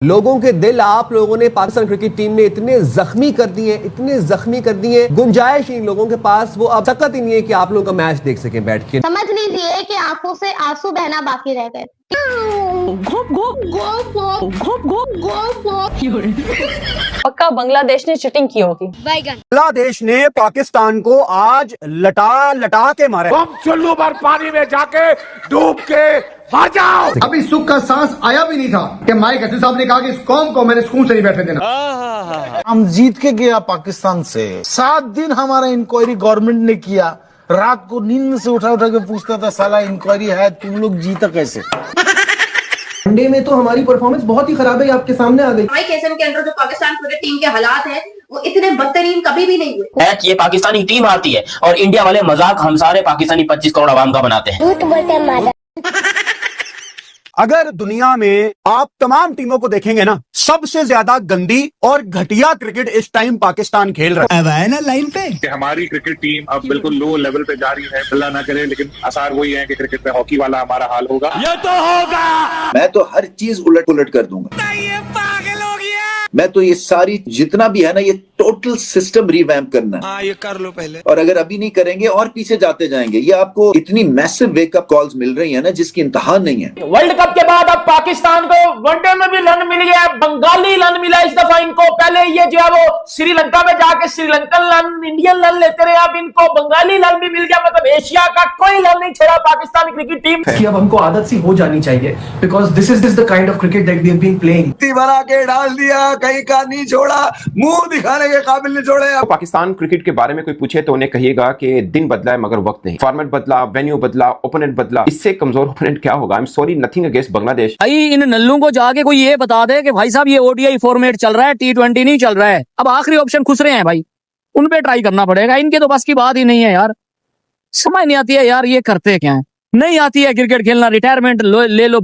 लोगों के दिल आप लोगों ने पाकिस्तान क्रिकेट टीम ने इतने जख्मी कर दिए, इतने जख्मी कर दिए, गुंजाइश इन लोगों के पास वो अब तकत ही नहीं है कि आप लोगों का मैच देख सकें बैठ के। समझ लीजिए कि आंखों से आंसू बहना बाकी रह गए। पक्का बांग्लादेश ने चीटिंग की होगी। बांग्लादेश ने पाकिस्तान को आज लटा लटा के मारा। तुम चुल्लू भर पानी में जाके डूब के मर जाओ। अभी सुख का सांस आया भी नहीं था कि माइक हसन साहब ने कहा कि इस कौम को मैंने सुकून से नहीं बैठने देना। हम जीत के गया पाकिस्तान से। 7 दिन हमारा इंक्वायरी गवर्नमेंट ने किया। रात को नींद से उठा उठा के पूछता था, साला इंक्वायरी है, तुम लोग जीता कैसे? वनडे में तो हमारी परफॉर्मेंस बहुत ही खराब है, आपके सामने आ गई। ICSM के अंदर जो पाकिस्तान क्रिकेट टीम के हालात हैं वो इतने बदतरीन कभी भी नहीं हुए। मैच ये पाकिस्तानी टीम हारती है और इंडिया वाले मजाक हम सारे पाकिस्तानी 25 करोड़ आवाम का बनाते हैं। अगर दुनिया में आप तमाम टीमों को देखेंगे ना, सबसे ज्यादा गंदी और घटिया क्रिकेट इस टाइम पाकिस्तान खेल रहा है ना लाइन पे। हमारी क्रिकेट टीम अब बिल्कुल लो लेवल पे जा रही है। अल्लाह ना करे, लेकिन आसार वही है कि क्रिकेट में हॉकी वाला हमारा हाल होगा। ये तो होगा। मैं तो हर चीज उलट पुलट कर दूंगा। मैं तो ये सारी जितना भी है ना, ये टोटल सिस्टम रिवैम्प करना है। ये कर लो पहले। और अगर अभी नहीं करेंगे और पीछे जाते जाएंगे। ये आपको इतनी मैसिव वेकअप कॉल्स मिल रही है ना, जिसकी इंतहा नहीं है। वर्ल्ड कप के बाद अब पाकिस्तान को वनडे में भी लन मिल गया, बंगाली लन मिला इस दफा इनको। पहले ये जो है वो श्रीलंका में जाके श्रीलंकन लन, इंडियन लन लेते रहे, अब इनको बंगाली लन भी मिल गया। मतलब एशिया का कोई लन नहीं छोड़ा पाकिस्तानी क्रिकेट टीम कि अब हमको आदत सी हो जानी चाहिए, because this is the kind of cricket that we have been playing. बना के डाल दिया, कहीं का नहीं छोड़ा, मुंह दिखाने के काबिल नहीं छोड़े। पाकिस्तान क्रिकेट के बारे में कोई पूछे तो उन्हें कहिएगा कि दिन बदला है मगर वक्त नहीं। फॉर्मेट बदला, वेन्यू बदला, ओपोनेंट बदला, इससे कमजोर ओपोनेंट क्या होगा? I am sorry, nothing against Bangladesh. भाई इन नल्लू को जाके कोई ये बता दे कि भाई साहब ये ODI फॉर्मेट चल रहा है, T20 नहीं चल रहा है। अब आखिरी ऑप्शन खुश रहे हैं भाई, उन पे ट्राई करना पड़ेगा। इनके तो बस की बात ही नहीं है यार, समझ नहीं आती है यार ये करते क्या है। नहीं आती है क्रिकेट खेलना, रिटायरमेंट ले लो।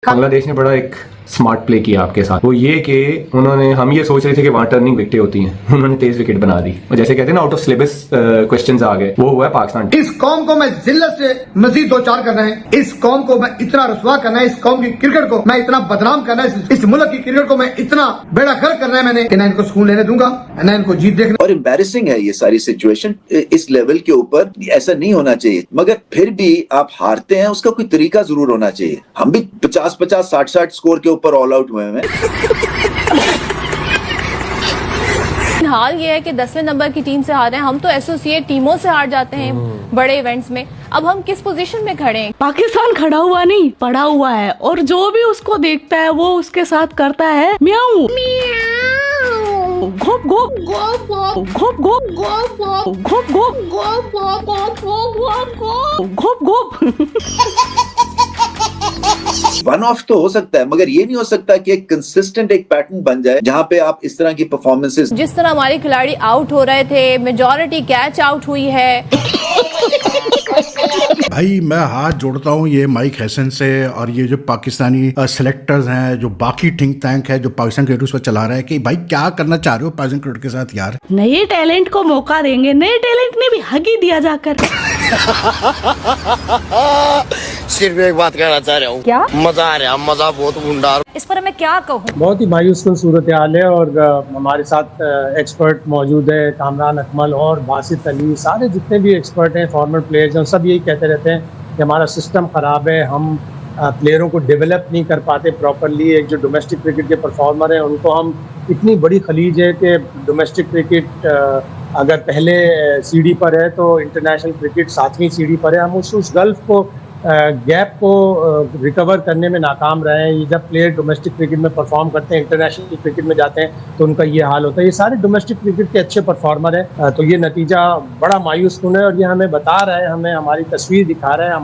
बांग्लादेश ने बड़ा एक स्मार्ट प्ले किया आपके साथ। वो ये कि उन्होंने, हम ये सोच रहे थे कि वहां टर्निंग विकेटें होती हैं, उन्होंने तेज विकेट बना दी और जैसे कहते हैं ना, आउट ऑफ सिलेबस क्वेश्चंस आ गए। वो हुआ है पाकिस्तान। इस कौम को मैं जिल्लत से मजीद 2-4 करना है। इस कौम को मैं इतना रुसवा करना है, इस कौम की क्रिकेट को मैं इतना बदनाम करना है, इस मुल्क की क्रिकेट को मैं इतना बेड़ा गर्क करना है मैंने, कि ना इनको सुकून लेने दूंगा, ना इनको जीत देखने। और एम्बैरेसिंग है ये सारी सिचुएशन। इस लेवल के ऊपर ऐसा नहीं होना चाहिए, मगर फिर भी आप हारते हैं, उसका कोई तरीका जरूर होना चाहिए। हम भी 50-50, 60-60 स्कोर के ऊपर ऑल आउट हुए हैं। हाल ये है कि 10वें नंबर की टीम से हार रहे हैं हम, तो एसोसिएट टीमों से हार जाते हैं बड़े इवेंट्स में। अब हम किस पोजीशन में खड़े हैं? पाकिस्तान खड़ा हुआ नहीं, पड़ा हुआ है, और जो भी उसको देखता है वो उसके साथ करता है म्याऊ घोप घोप घोप घोप घोप घोप घोप घोप घोप। वन ऑफ तो हो सकता है, मगर ये नहीं हो सकता कि एक कंसिस्टेंट एक पैटर्न बन जाए जहां पे आप इस तरह की परफॉर्मेंसेस। जिस तरह हमारे खिलाड़ी आउट हो रहे थे, मेजॉरिटी कैच आउट हुई है। भाई मैं हाथ जोड़ता हूँ ये माइक हसन से और ये जो पाकिस्तानी सिलेक्टर्स हैं, जो बाकी थिंक टैंक है जो पाकिस्तान क्रिकेट पर चला रहा है, कि भाई क्या करना चाह रहे हो पाकिस्तान क्रिकेट के साथ यार। नए टैलेंट को मौका देंगे, नए टैलेंट ने भी हक ही दिया जाकर। सिर्फ एक बात कहना चाह रहा हूँ, क्या मजा आ रहा है, मजा बहुत गुंडा। इस पर मैं क्या कहूँ? बहुत ही मायूस सूरत हाल है और हमारे साथ एक्सपर्ट मौजूद है, कामरान अकमल और बासित अली, सारे जितने भी एक्सपर्ट हैं, फॉर्मर प्लेयर्स हैं, सब यही कहते रहते हैं कि हमारा सिस्टम ख़राब है, हम प्लेयरों को डेवलप नहीं कर पाते प्रॉपरली। एक जो डोमेस्टिक क्रिकेट के परफॉर्मर हैं उनको हम, इतनी बड़ी खलीज है कि डोमेस्टिक क्रिकेट अगर पहले सीढ़ी पर है तो इंटरनेशनल क्रिकेट 7वीं सीढ़ी पर है। हम उस गल्फ को गैप को रिकवर करने में नाकाम रहे हैं। ये जब प्लेयर डोमेस्टिक क्रिकेट में परफॉर्म करते हैं, इंटरनेशनल क्रिकेट में जाते हैं तो उनका ये हाल होता है। ये सारे डोमेस्टिक क्रिकेट के अच्छे परफॉर्मर हैं, तो ये नतीजा बड़ा मायूस कुन है और ये हमें बता रहा है, हमें हमारी तस्वीर दिखा रहा है,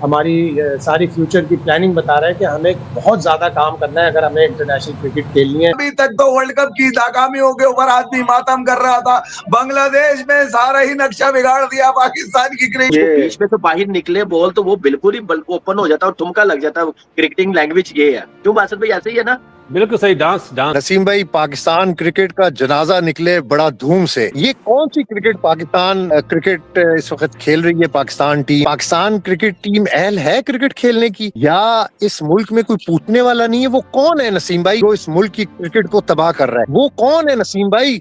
हमारी सारी फ्यूचर की प्लानिंग बता रहा है कि हमें बहुत ज्यादा काम करना है अगर हमें इंटरनेशनल क्रिकेट खेलनी है। अभी तक तो वर्ल्ड कप की नाकामियों के ऊपर आदमी मातम कर रहा था, बांग्लादेश में सारा ही नक्शा बिगाड़ दिया पाकिस्तान की क्रिकेट। बीच में तो बाहर निकले बॉल तो वो बिल्कुल ही ओपन हो जाता है और ठुमका लग जाता है। क्रिकेटिंग लैंग्वेज ये है। क्यों बासत भाई ऐसे ही है ना? बिल्कुल सही, डांस डांस। नसीम भाई, पाकिस्तान क्रिकेट का जनाजा निकले बड़ा धूम से। ये कौन सी क्रिकेट पाकिस्तान क्रिकेट इस वक्त खेल रही है? पाकिस्तान क्रिकेट टीम अहल है क्रिकेट खेलने की, या इस मुल्क में कोई पूछने वाला नहीं है? वो कौन है नसीम भाई जो इस मुल्क की क्रिकेट को तबाह कर रहा है? वो कौन है नसीम भाई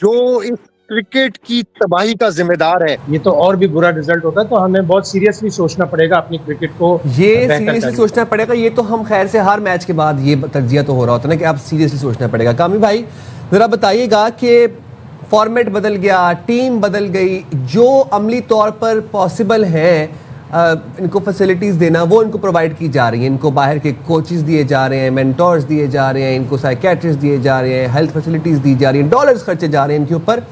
जो इस क्रिकेट की तबाही का जिम्मेदार है? ये तो और भी बुरा रिजल्ट होता है, तो हमें बहुत सीरियसली सोचना पड़ेगा अपनी क्रिकेट को। ये सीरियसली सोचना पड़ेगा। ये तो हम खैर से हर मैच के बाद ये तज्जिया तो हो रहा होता है ना कि आप सीरियसली सोचना पड़ेगा। कामी भाई जरा बताइएगा कि फॉर्मेट बदल गया, टीम बदल गई, जो अमली तौर पर पॉसिबल है इनको फैसिलिटीज़ देना वो इनको प्रोवाइड की जा रही हैं। इनको बाहर के कोचेस दिए जा रहे हैं, मेंटोर्स दिए जा रहे हैं, इनको साइकेट्रिस्ट दिए जा रहे हैं, हेल्थ फैसिलिटीज़ दी जा रही हैं, डॉलर्स खर्चे जा रहे हैं इनके ऊपर।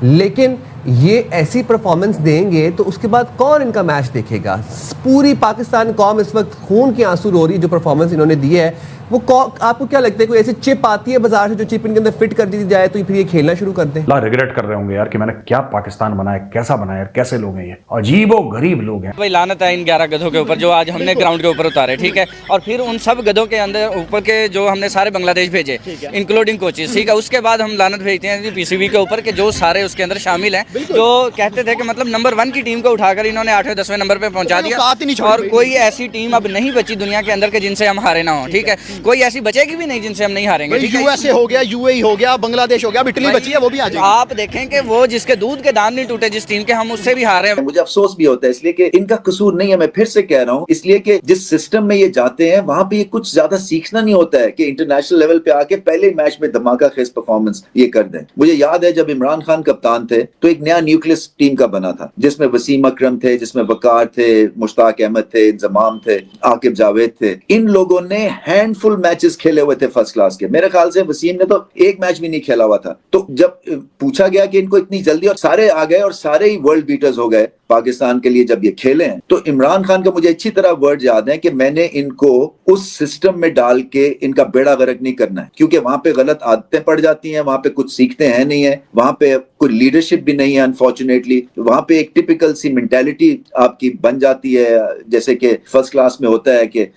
लेकिन ये ऐसी परफॉर्मेंस देंगे तो उसके बाद कौन इनका मैच देखेगा? पूरी पाकिस्तान कौम इस वक्त खून की आंसू रो रही है जो परफॉर्मेंस इन्होंने दी है। वो आपको क्या लगता है कोई ऐसी चिप आती है बाजार से जो चिप इनके अंदर फिट कर दी जाए तो फिर ये खेलना शुरू कर दें? रिग्रेट कर रहे होंगे यार कि मैंने क्या पाकिस्तान बनाया, कैसा बनाया, कैसे लोग हैं ये, अजीबो गरीब लोग हैं भाई। लानत है इन 11 गधों के ऊपर जो आज हमने ग्राउंड के ऊपर उतारे, ठीक है। और फिर उन सब गधों के अंदर ऊपर के जो हमने सारे बांग्लादेश भेजे, इंक्लूडिंग कोचेस, ठीक है। उसके बाद हम लानत भेजते हैं पीसीबी के ऊपर के जो सारे उसके अंदर शामिल हैं, जो कहते थे कि मतलब नंबर 1 की टीम को उठाकर इन्होंने 8वें 10वें नंबर पे पहुंचा दिया। और कोई ऐसी टीम अब नहीं बची दुनिया के अंदर के जिनसे हम हारे ना हो, ठीक है। कोई ऐसी बचेगी भी नहीं जिनसे हम नहीं हारेंगे। यूएसए हो गया, यूएई हो गया, बांग्लादेश हो गया, अब इटली बची है, वो भी आ जाएगी। आप देखें कि वो जिसके दूध के दांत नहीं टूटे जिस टीम के, हम उससे भी हारे हैं। मुझे अफसोस भी होता है इसलिए कि इनका कसूर नहीं है, मैं फिर से कह रहा हूँ, इसलिए कि जिस सिस्टम में ये जाते हैं वहां पे ये कुछ ज्यादा सीखना नहीं होता है कि इंटरनेशनल लेवल पे आके पहले मैच में धमाका खेज परफॉर्मेंस ये कर दें। मुझे याद है जब इमरान खान कप्तान थे तो एक नया न्यूक्लियस टीम का बना था जिसमें वसीम अकरम थे, जिसमें वकार थे, मुश्ताक अहमद थे, इंजमाम थे, आकिब जावेद थे। इन लोगों ने हैंडफुल मैचेस खेले हुए थे फर्स्ट क्लास के। मेरे ख्याल से वसीम ने तो एक मैच भी नहीं खेला हुआ था। तो जब पूछा गया कि इनको इतनी जल्दी, और सारे आ गए और सारे ही वर्ल्ड बीटर्स हो गए पाकिस्तान के लिए जब ये खेले हैं, तो इमरान खान का मुझे अच्छी तरह वर्ड याद है कि मैंने इनको उस सिस्टम में डाल के इनका बेड़ा गर्क नहीं करना है, क्योंकि वहां पे गलत आदतें पड़ जाती हैं, वहां पे कुछ सीखते हैं नहीं है, वहां पे कोई लीडरशिप भी नहीं है अनफॉर्चुनेटली। वहां पे एक टिपिकल सी मेंटालिटी आपकी बन जाती है, जैसे कि फर्स्ट क्लास में होता है कि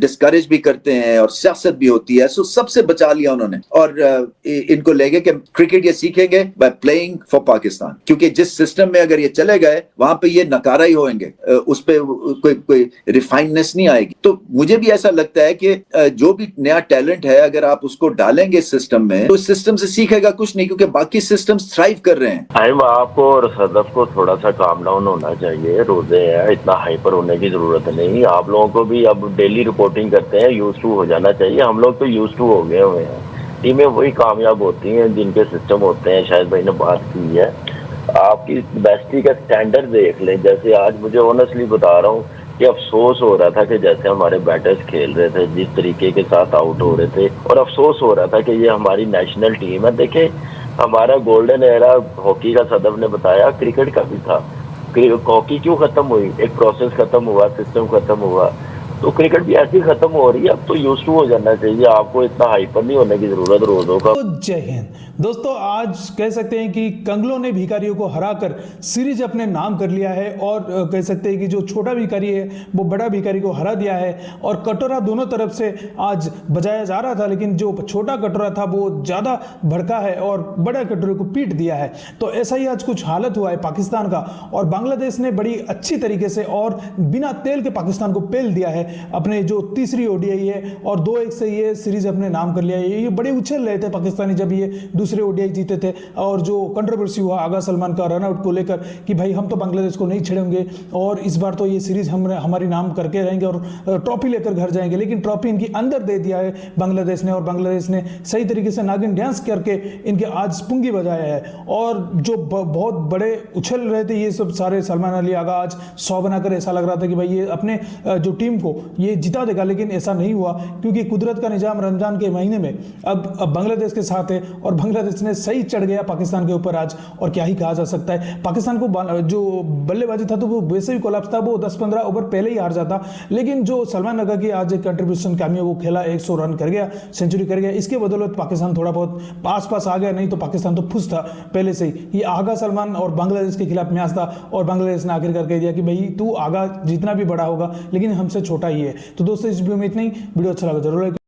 डिस्करेज भी करते हैं और सियासत भी होती है। सो सबसे बचा लिया उन्होंने और इनको ले गए कि क्रिकेट ये सीखेंगे बाय प्लेइंग फॉर पाकिस्तान, क्योंकि जिस सिस्टम में अगर ये चले गए वहां पे ये नकारा ही होंगे, उस पे कोई रिफाइननेस नहीं आएगी। तो मुझे भी ऐसा लगता है कि जो भी नया टैलेंट है अगर आप उसको डालेंगे इस सिस्टम में तो इस सिस्टम से सीखेगा कुछ नहीं, क्योंकि बाकी सिस्टम्स थ्राइव कर रहे हैं। आपको और सदफ को थोड़ा सा काम डाउन होना चाहिए। रोजे है, इतना हाइपर होने की जरूरत नहीं। आप लोगों को भी अब डेली रिपोर्टिंग करते हैं, यूज टू हो जाना चाहिए। हम लोग तो यूज टू हो गए हुए हैं। टीमें वही कामयाब होती हैं जिनके सिस्टम होते हैं। शायद भाई ने बात की है, आपकी बेस्टी का स्टैंडर्ड देख लें। जैसे आज मुझे ऑनेस्टली बता रहा हूँ कि अफसोस हो रहा था कि जैसे हमारे बैटर्स खेल रहे थे, जिस तरीके के साथ आउट हो रहे थे, और अफसोस हो रहा था कि ये हमारी नेशनल टीम है। देखें, हमारा गोल्डन एरा हॉकी का सदफ ने बताया, क्रिकेट का भी था। हॉकी क्यों खत्म हुई? एक प्रोसेस खत्म हुआ, सिस्टम खत्म हुआ, तो क्रिकेट भी ऐसी खत्म हो रही है। अब तो यूज टू हो जाना चाहिए, आपको इतना हाइपर नहीं होने की जरूरत रोजों का। तो जय हिंद दोस्तों, आज कह सकते हैं कि कंगलों ने भिखारियों को हराकर सीरीज अपने नाम कर लिया है, और कह सकते हैं कि जो छोटा भिखारी है वो बड़ा भिखारी को हरा दिया है। और कटोरा दोनों तरफ से आज बजाया जा रहा था, लेकिन जो छोटा कटोरा था वो ज़्यादा भड़का है और बड़ा कटोरे को पीट दिया है। तो ऐसा ही आज कुछ हालत हुआ है पाकिस्तान का, और बांग्लादेश ने बड़ी अच्छी तरीके से और बिना तेल के पाकिस्तान को पेल दिया है। अपने जो तीसरी ओडीआई है और 2-1 से ये सीरीज अपने नाम कर लिया है। ये बड़े उछल रहे थे पाकिस्तानी जब ये दूसरे ओडीआई जीते थे, और जो कंट्रोवर्सी हुआ आगा सलमान का रनआउट को लेकर कि भाई हम तो बांग्लादेश को नहीं छेड़ेंगे और इस बार तो ये सीरीज हम हमारी नाम करके रहेंगे और ट्रॉफी लेकर घर जाएंगे। लेकिन ट्रॉफी इनकी अंदर दे दिया है बांग्लादेश ने, और बांग्लादेश ने सही तरीके से नागिन डांस करके इनके आज पुंगी बजाया है। और जो बहुत बड़े उछल रहे थे ये सब सारे, सलमान अली आगा आज 100 बनाकर ऐसा लग रहा था कि भाई ये अपने जो टीम को ये जिता देगा, लेकिन ऐसा नहीं हुआ, क्योंकि कुदरत का निजाम रमजान के महीने में अब बांग्लादेश के साथ है, और बांग्लादेश ने सही चढ़ गया पाकिस्तान के ऊपर आज। और क्या ही कहा जा सकता है, पाकिस्तान को जो बल्लेबाजी था तो वो वैसे भी कोलैप्स था, वो 10-15 ओवर पहले ही हार जाता। लेकिन जो सलमान अगा की आज एक कंट्रीब्यूशन कामयाब, वो खेला, 100 रन कर गया, सेंचुरी कर गया, इसके बदौलत पाकिस्तान थोड़ा बहुत पास आ गया, नहीं तो पाकिस्तान तो फुस था पहले से ही। ये आगा सलमान और बांग्लादेश के खिलाफ मैच था, और बांग्लादेश ने आखिरकार कह दिया कि भाई तू आगा जितना भी बड़ा होगा लेकिन हमसे छोटा ही है। तो दोस्तों इस वीडियो में इतना ही। वीडियो अच्छा लगा जरूर